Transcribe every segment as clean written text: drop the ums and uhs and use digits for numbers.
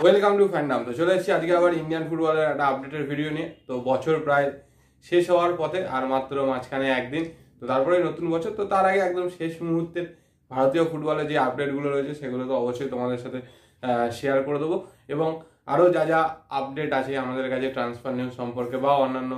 Welcome to fandom. তো চলে এসেছি আজকে আবার ইন্ডিয়ান ফুটবলের একটা আপডেটের ভিডিও নিয়ে। তো বছর প্রায় শেষ হওয়ার পথে, আর মাত্র মাঝখানে একদিন, তো তারপরে নতুন বছর। তো তার আগে একদম শেষ মুহূর্তের ভারতীয় ফুটবলের যে আপডেটগুলো রয়েছে সেগুলো তো অবশ্যই তোমাদের সাথে শেয়ার করে দেবো। এবং আরও যা যা আপডেট আছে আমাদের কাছে ট্রান্সফার নিউজ সম্পর্কে বা অন্যান্য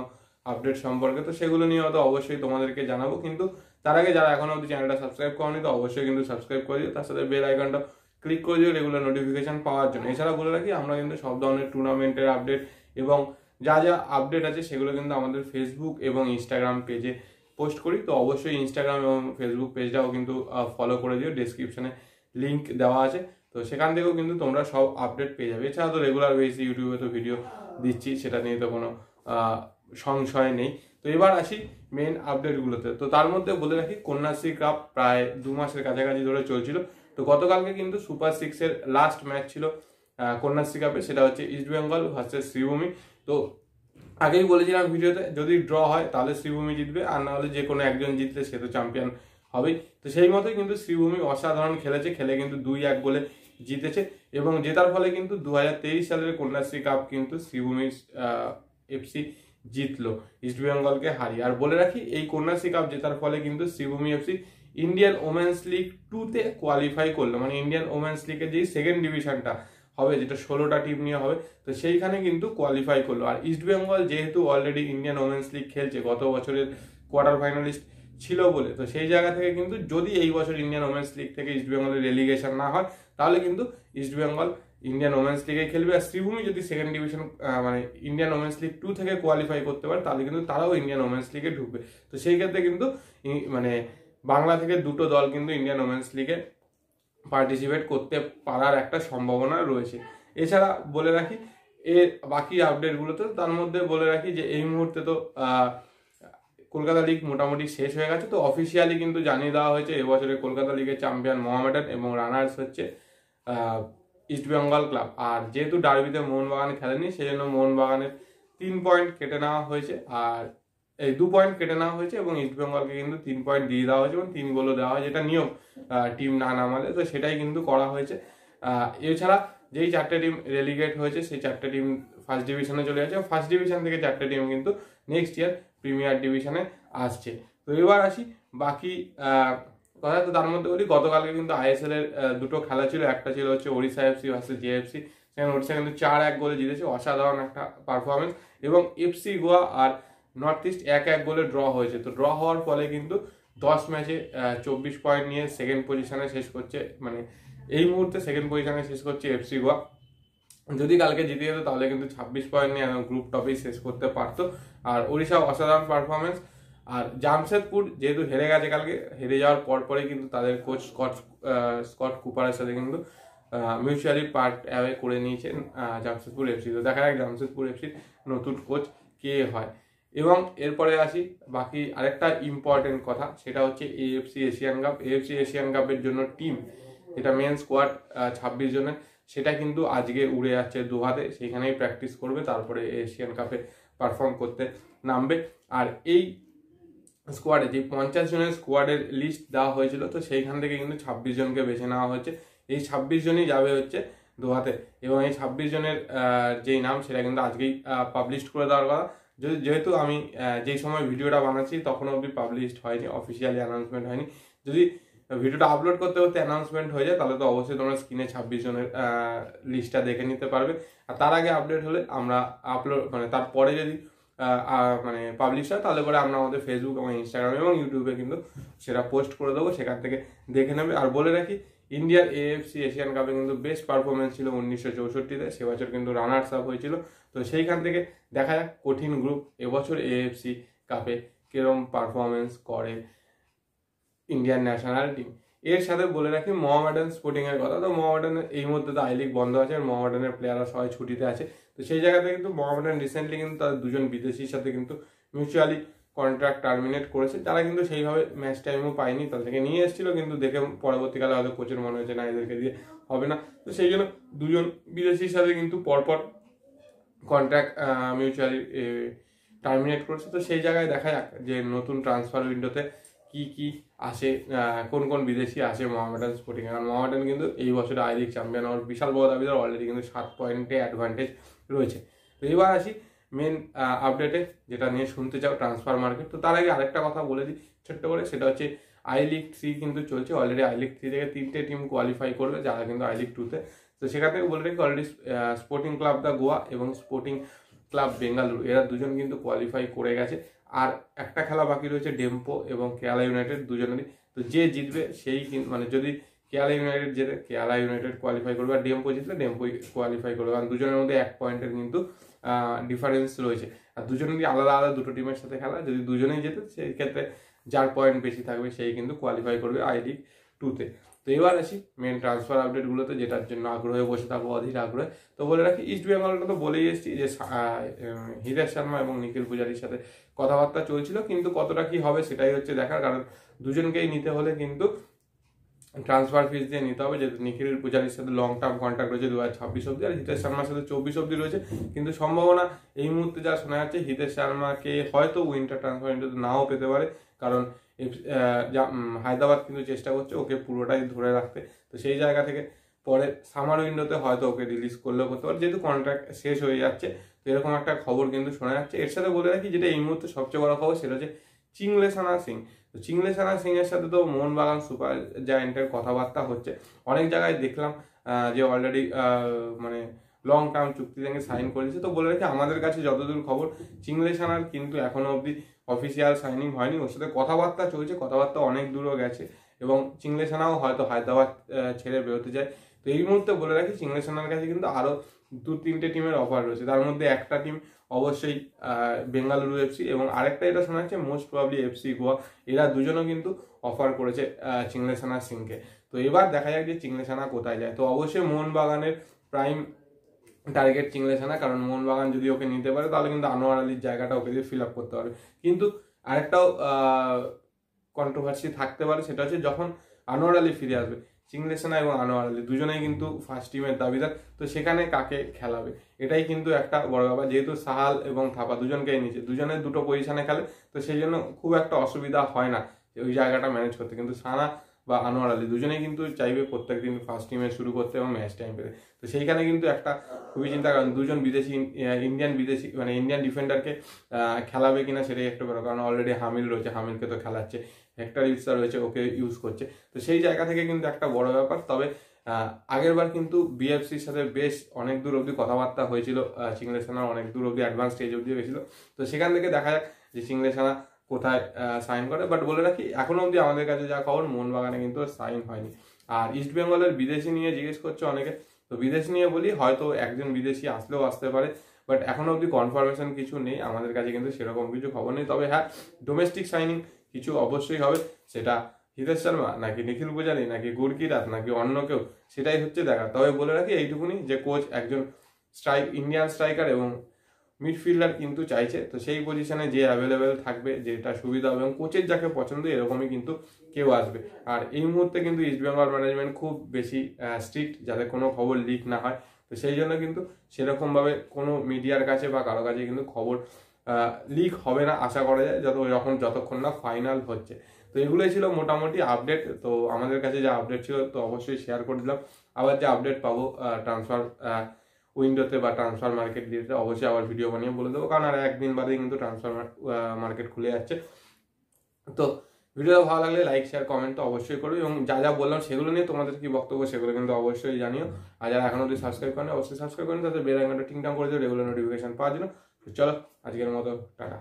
আপডেট সম্পর্কে, তো সেগুলো নিয়ে হয়তো অবশ্যই তোমাদেরকে জানাবো। কিন্তু তার আগে যারা এখনো অবধি চ্যানেলটা সাবস্ক্রাইব করনি, তো অবশ্যই কিন্তু সাবস্ক্রাইব করে দিও, তার সাথে বেল আইকনটা ক্লিক করে দিও রেগুলার নোটিফিকেশন পাওয়ার জন্য। এছাড়া বলে রাখি, আমরা কিন্তু সব ধরনের টুর্নামেন্টের আপডেট এবং যা যা আপডেট আছে সেগুলো কিন্তু আমাদের ফেসবুক এবং ইনস্টাগ্রাম পেজে পোস্ট করি। তো অবশ্যই ইনস্টাগ্রাম এবং ফেসবুক পেজটাও কিন্তু ফলো করে দিও, ডিসক্রিপশনে লিঙ্ক দেওয়া আছে। তো সেখান থেকেও কিন্তু তোমরা সব আপডেট পেয়ে যাবে। এছাড়া তো রেগুলার বেসিস ইউটিউবে তো ভিডিও দিচ্ছি, সেটা নিয়ে তো কোনো সংশয় নেই। তো এবার আসি মেন আপডেটগুলোতে। তো তার মধ্যে বলে রাখি, কন্যাশ্রী কাপ প্রায় 2 মাসের কাছাকাছি ধরে চলছিল। তো গতকালকে কিন্তু সুপার সিক্সের লাস্ট ম্যাচ ছিল কন্যাশ্রী কাপে, সেটা হচ্ছে ইস্টবেঙ্গল ভার্সেস শ্রীভূমি। তো আগেই বলেছিলাম ভিডিওতে, যদি ড্র হয় তাহলে শ্রীভূমি জিতবে, আর না হলে যে কোনো একজন জিতলে সে তো চ্যাম্পিয়ন হবেই। তো সেই মতোই কিন্তু শ্রীভূমি অসাধারণ খেলেছে, খেলে কিন্তু 2-1 গোলে জিতেছে। এবং জেতার ফলে কিন্তু 2023 সালের কন্যাশ্রী কাপ কিন্তু শ্রীভূমি এফসি জিতলো ইস্টবেঙ্গলকে হারিয়ে। আর বলে রাখি, এই কন্যাশ্রী কাপ জেতার ফলে কিন্তু Sribhumi FC Indian women's league 2-তে কোয়ালিফাই করলো। মানে ইন্ডিয়ান ওমেন্স লিগের যেই সেকেন্ড ডিভিশনটা হবে, যেটা 16টা টিম নিয়ে হবে, তো সেইখানে কিন্তু কোয়ালিফাই করলো। আর ইস্টবেঙ্গল যেহেতু অলরেডি ইন্ডিয়ান ওমেন্স লিগ খেলছে, গত বছরের কোয়ার্টার ফাইনালিস্ট ছিল বলে, তো সেই জায়গা থেকে কিন্তু যদি এই বছর ইন্ডিয়ান ওমেন্স লিগ থেকে ইস্টবেঙ্গলের রেলিগেশন না হয়, তাহলে কিন্তু ইস্টবেঙ্গল ইন্ডিয়ান ওমেন্স লিগে খেলবে। আর শ্রীভূমি যদি সেকেন্ড ডিভিশন মানে ইন্ডিয়ান ওমেন্স লিগ 2 থেকে কোয়ালিফাই করতে পারে, তাহলে কিন্তু তারাও ইন্ডিয়ান ওমেন্স লিগে ঢুকবে। তো সেই ক্ষেত্রে কিন্তু মানে বাংলা থেকে দুটো দল কিন্তু ইন্ডিয়ান ওমেন্স লিগে পার্টিসিপেট করতে পারার একটা সম্ভাবনা রয়েছে। এছাড়া বলে রাখি এর বাকি আপডেটগুলোতে, তার মধ্যে বলে রাখি যে এই মুহূর্তে তো কলকাতা লিগ মোটামুটি শেষ হয়ে গেছে। তো অফিসিয়ালি কিন্তু জানিয়ে দেওয়া হয়েছে এবছরে কলকাতা লিগের চ্যাম্পিয়ন মোহামেডান এবং রানার্স হচ্ছে ইস্টবেঙ্গল ক্লাব। আর যেহেতু ডার্বিতে মোহনবাগান খেলেনি, সেই জন্য মোহনবাগানের 3 পয়েন্ট কেটে নেওয়া হয়েছে, আর এই 2 পয়েন্ট কেটে নেওয়া হয়েছে এবং ইস্টবেঙ্গলকে কিন্তু 3 পয়েন্ট দিয়ে দেওয়া হয়েছে এবং 3 গোলও দেওয়া হয়, যেটা নিয়ম টিম না নামালে। তো সেটাই কিন্তু করা হয়েছে। এছাড়া যেই 4টে টিম রেলিগেট হয়েছে, সেই 4টে টিম ফার্স্ট ডিভিশনে চলে যাচ্ছে। ফার্স্ট ডিভিশন থেকে 4টে টিম কিন্তু নেক্সট ইয়ার প্রিমিয়ার ডিভিশনে আসছে। তো এবার আসি বাকি কথা। তো তার মধ্যে বলি, গতকালকে কিন্তু আইএসএল এর দুটো খেলা ছিল। একটা ছিল হচ্ছে ওড়িশা এফসি ভার্সেস জেএফসি। সেখানে ওড়িশা কিন্তু 4-1 গোলে জিতেছে, অসাধারণ একটা পারফরমেন্স। এবং এফসি গোয়া আর নর্থ ইস্ট 1-1 গোলে ড্র হয়েছে। তো ড্র হওয়ার ফলে কিন্তু 10 ম্যাচে 24 পয়েন্ট নিয়ে সেকেন্ড পজিশনে শেষ করছে, মানে এই মুহূর্তে সেকেন্ড পজিশনে শেষ করছে এফসি গোয়া। যদি কালকে জিতে যেত তাহলে কিন্তু 26 পয়েন্ট নিয়ে গ্রুপ টপেই শেষ করতে পারতো। আর ওড়িশা অসাধারণ পারফরমেন্স। আর জামশেদপুর যেহেতু হেরে গেছে কালকে, হেরে যাওয়ার পরপরই কিন্তু তাদের কোচ স্কট কুপারের সাথে কিন্তু মিউচুয়ালি পার্ট অ্যাওয়ে করে নিয়েছেন জামশেদপুর এফসি। তো দেখা যাক জামশেদপুর এফসির নতুন কোচ কে হয়। এবং এরপরে আসি বাকি আরেকটা ইম্পর্টেন্ট কথা, সেটা হচ্ছে AFC Asian cup. AFC Asian কাপের জন্য টিম, যেটা মেন স্কোয়াড 26 জনের, সেটা কিন্তু আজকে উড়ে যাচ্ছে দোহাতে, সেখানেই প্র্যাকটিস করবে, তারপরে এশিয়ান কাপে পারফর্ম করতে নামবে। আর এই স্কোয়াডে যে 50 জনের স্কোয়াডের লিস্ট দেওয়া হয়েছিল, তো সেইখান থেকে কিন্তু 26 জনকে বেছে নেওয়া হয়েছে। এই 26 জনই যাবে হচ্ছে দোহাতে। এবং এই 26 জনের যেই নাম, সেটা কিন্তু আজকেই পাবলিশ করে দেওয়ার কথা। যেহেতু আমি যেই সময় ভিডিওটা বানাচ্ছি তখন অবধি পাবলিশড হয়নি, অফিসিয়ালি অ্যানাউন্সমেন্ট হয়নি। যদি ভিডিওটা আপলোড করতে করতে অ্যানাউন্সমেন্ট হয়ে যায়, তাহলে তো অবশ্যই তোমরা স্ক্রিনে 26 জনের লিস্টটা দেখে নিতে পারবে। আর তার আগে আপডেট হলে আমরা আপলোড, মানে তারপরে যদি মানে পাবলিশ হয়, তাহলে পরে আমরা আমাদের ফেসবুক এবং ইনস্টাগ্রাম এবং ইউটিউবে কিন্তু সেটা পোস্ট করে দেবো, সেখান থেকে দেখে নেবে। আর বলে রাখি, ইন্ডিয়ার এএফসি এশিয়ান কাপে কিন্তু বেস্ট পারফরমেন্স ছিল 1964-তে, সে বছর কিন্তু রানার্স আপ হয়েছিল। তো সেইখান থেকে দেখা যাক কঠিন গ্রুপ এবছর এএফসি কাপে কিরম পারফরমেন্স করে ইন্ডিয়ান ন্যাশনাল টিম। এর সাথে বলে রাখি মোহামেডান স্পোর্টিং এর কথা। তো মোহামেডানের এই মুহূর্তে তো আই লিগ বন্ধ আছে, আর মোহামেডানের প্লেয়াররা সবাই ছুটিতে আছে। তো সেই জায়গাতে কিন্তু মোহামেডান রিসেন্টলি কিন্তু তাদের 2জন বিদেশির সাথে কিন্তু মিউচুয়ালি কন্ট্রাক্ট টার্মিনেট করেছে, যারা কিন্তু সেইভাবে ম্যাচ টাইমও পায়নি, তাদেরকে নিয়ে এসেছিল, কিন্তু দেখে পরবর্তীকালে হয়তো কোচের মনে হয়েছে না, এদেরকে দিয়ে হবে না। তো সেই জন্য 2জন বিদেশির সাথে কিন্তু পরপর কন্ট্রাক্ট মিউচুয়ালি টার্মিনেট করছে। তো সেই জায়গায় দেখা যাক যে নতুন ট্রান্সফার উইন্ডোতে কি কি আসে, কোন কোন বিদেশি আসে মোহামেডান স্পোর্টিং। কারণ মোহামেডান কিন্তু এই বছরে আই লিগ চ্যাম্পিয়ন হওয়ার বিশাল বড় দাবিদার, অলরেডি কিন্তু 7 পয়েন্টে অ্যাডভান্টেজ রয়েছে। তো এবার আসি মেন আপডেটে, যেটা নিয়ে শুনতে চাও ট্রান্সফার মার্কেট। তো তার আগে আরেকটা কথা বলে দিই ছোট্ট করে, সেটা হচ্ছে আই লিগ 3 কিন্তু চলছে। অলরেডি আই লিগ 3 থেকে 3টে টিম কোয়ালিফাই করবে, যারা কিন্তু আই লিগ 2তে। তো সেখান থেকে বলে রাখি already sporting club the Goa এবং স্পোর্টিং ক্লাব বেঙ্গালুরু এরা দুজন কিন্তু কোয়ালিফাই করে গেছে। আর একটা খেলা বাকি রয়েছে ডেম্পো এবং কেরালা ইউনাইটেড দুজনেরই। তো যে জিতবে সেই মানে যদি কেরালা ইউনাইটেড জেতে কেরালা ইউনাইটেড কোয়ালিফাই করবে, আর ডেম্পো জিতলে ডেম্পো কোয়ালিফাই করবে। কারণ দুজনের মধ্যে 1 পয়েন্টের কিন্তু ডিফারেন্স রয়েছে। আর দুজনেরই আলাদা আলাদা দুটো টিমের সাথে খেলা, যদি দুজনেই জেতে সেই ক্ষেত্রে যার পয়েন্ট বেশি থাকবে সেই কিন্তু কোয়ালিফাই করবে আই লিগ 2তে। তো এবার আসি মেন ট্রান্সফার আপডেটগুলোতে, যেটার জন্য আগ্রহে বসে থাকবো অধীর আগ্রহে। তো বলে রাখি ইস্ট বেঙ্গলটা তো বলেই এসেছি যে হৃদয় শর্মা এবং নিখিল পূজারির সাথে কথাবার্তা চলছিল, কিন্তু কতটা কি হবে সেটাই হচ্ছে দেখার। কারণ দুজনকেই নিতে হলে কিন্তু ট্রান্সফার ফিস দিয়ে নিতে হবে, যেহেতু নিখিল পূজারির সাথে লং টার্ম কন্ট্রাক্ট রয়েছে 2026 অব্দি, আর হিতেশ শর্মার সাথে 24 অব্দি রয়েছে। কিন্তু সম্ভাবনা এই মুহূর্তে যা শোনা যাচ্ছে হিতেশ শর্মাকে হয়তো উইন্টার ট্রান্সফার উইন্ডোতে নাও পেতে পারে, কারণ হায়দ্রাবাদ কিন্তু চেষ্টা করছে ওকে পুরোটাই ধরে রাখতে। তো সেই জায়গা থেকে পরে সামার উইন্ডোতে হয়তো ওকে রিলিজ করলেও করতে পারে, যেহেতু কন্ট্রাক্ট শেষ হয়ে যাচ্ছে। তো এরকম একটা খবর কিন্তু শোনা যাচ্ছে। এর সাথে বলে রাখি যেটা এই মুহূর্তে সবচেয়ে বড় খবর, সেটা হচ্ছে চিংলেসানা সিং। তো চিংলেসানা সিং এর সাথে তো মোহনবাগান সুপার জায়ান্টের কথাবার্তা হচ্ছে। অনেক জায়গায় দেখলাম যে অলরেডি মানে লং টার্ম চুক্তির সঙ্গে সাইন করেছে। তো বলে রাখি আমাদের কাছে যতদূর খবর চিংলেসানার কিন্তু এখনো অবধি অফিসিয়াল সাইনিং হয়নি, ওর সাথে কথাবার্তা চলছে, কথাবার্তা অনেক দূরও গেছে এবং চিংলেসানাও হয়তো হায়দ্রাবাদ ছেড়ে বেরোতে যায়। তো এই মুহূর্তে বলে রাখি চিংলেসানার কাছে কিন্তু আরো 2-3টে টিমের অফার রয়েছে, তার মধ্যে একটা টিম অবশ্যই বেঙ্গালুরু এফসি এবং আরেকটা এটা শোনা যাচ্ছে মোস্ট প্রবাবলি এফসি গোয়া। এরা দুজনও কিন্তু অফার করেছে চিংলেসানা সিংকে। তো এবার দেখা যাক যে চিংলেসানা কোথায় যায়। তো অবশ্যই মোহনবাগানের প্রাইম টার্গেট চিংলেসানা, কারণ মোহনবাগান যদি ওকে নিতে পারে তাহলে কিন্তু আনোয়ার আলীর জায়গাটা ওকে দিয়ে ফিল আপ করতে পারবে। কিন্তু আরেকটাও কন্ট্রোভার্সি থাকতে পারে, সেটা হচ্ছে যখন আনোয়ার আলী ফিরে আসবে, চিংলেসানা এবং আনোয়ার আলী দুজনেই কিন্তু ফার্স্ট টিমের দাবিদার। তো সেখানে কাকে খেলাবে এটাই কিন্তু একটা বড় ব্যাপার, যেহেতু সাহাল এবং থাপা দুজনকেই নিচে, দুজনের দুটো পজিশনে খেলে। তো সেই জন্য খুব একটা অসুবিধা হয় না ওই জায়গাটা ম্যানেজ করতে। কিন্তু সানা বা আনোয়ার আলী দুজনেই কিন্তু চাইবে প্রত্যেকদিন ফার্স্ট টিমে শুরু করতে এবং ম্যাচ টাইম পেতে। তো সেইখানে কিন্তু একটা খুবই চিন্তা, কারণ দুজন বিদেশি মানে ইন্ডিয়ান ডিফেন্ডারকে খেলাবে কিনা সেটাই একটা বড়, কারণ অলরেডি হামিল রয়েছে, হামিলকে তো খেলাচ্ছে, হেক্টর ইউসার রয়েছে ওকে ইউজ করছে। তো সেই জায়গা থেকে কিন্তু একটা বড় ব্যাপার। তবে আগের বার কিন্তু বিএফসির সাথে বেশ অনেক দূর অবধি কথাবার্তা হয়েছিল, চিংলেসানা অনেক দূর অবধি অ্যাডভান্স স্টেজ অবধি গেছিল। তো সেখান থেকে দেখা যাক যে চিংলেসানা কোথায় সাইন করে। বাট বলে রাখি এখনো অবধি আমাদের কাছে যা খবর মোহনবাগানে কিন্তু সাইন হয়নি। আর ইস্ট বেঙ্গলের বিদেশি নিয়ে জিজ্ঞেস করছে অনেকে, তো বিদেশি নিয়ে বলি হয়তো একজন বিদেশি আসলেও আসতে পারে, বাট এখনো অবধি কনফার্মেশন কিছু নেই আমাদের কাছে, কিন্তু সেরকম কিছু খবর নেই। তবে হ্যাঁ, ডোমেস্টিক সাইনিং কিছু অবশ্যই হবে, সেটা হিতেশ শর্মা নাকি নিখিল পূজারি নাকি গুরকিরাত নাকি অন্য কেউ, সেটাই হচ্ছে দেখা। তবে বলে রাখি এইটুকুনি যে কোচ একজন ইন্ডিয়ান স্ট্রাইকার এবং মিডফিল্ডার কিন্তু চাইছে। তো সেই পজিশনে যে অ্যাভেলেবেল থাকবে, যেটা সুবিধা হবে এবং কোচের যাকে পছন্দ এরকমই কিন্তু কেউ আসবে। আর এই মুহূর্তে কিন্তু ইস্ট বেঙ্গল ম্যানেজমেন্ট খুব বেশি স্ট্রিক্ট, যাতে কোনো খবর লিক না হয়। তো সেই জন্য কিন্তু সেরকমভাবে কোনো মিডিয়ার কাছে বা কারো কাছে কিন্তু খবর লিক হবে না আশা করা যায়, যতক্ষণ না ফাইনাল হচ্ছে। তো এগুলোই ছিল মোটামুটি আপডেট। তো আমাদের কাছে যে আপডেট ছিল তো অবশ্যই শেয়ার করে দিলাম। আবার যে আপডেট পাবো ট্রান্সফার উইন্ডোতে বা ট্রান্সফার মার্কেট দিতে অবশ্যই আবার ভিডিও বানিয়ে বলে দেবো, কারণ আর একদিন বাদে কিন্তু ট্রান্সফার মার্কেট খুলে যাচ্ছে। তো ভিডিওটা ভালো লাগলে লাইক শেয়ার কমেন্ট তো অবশ্যই করবে, এবং যা যা বললাম সেগুলো নিয়ে তোমাদের কি বক্তব্য সেগুলো কিন্তু অবশ্যই জানিও। আর যারা এখনো অবধি সাবস্ক্রাইব করেন অবশ্যই সাবস্ক্রাইব করেন, তাদের বেল আইকনটা টিং টাং করে দিও রেগুলার নোটিফিকেশন পাওয়ার জন্য। চলো আজকের মতো টাটা।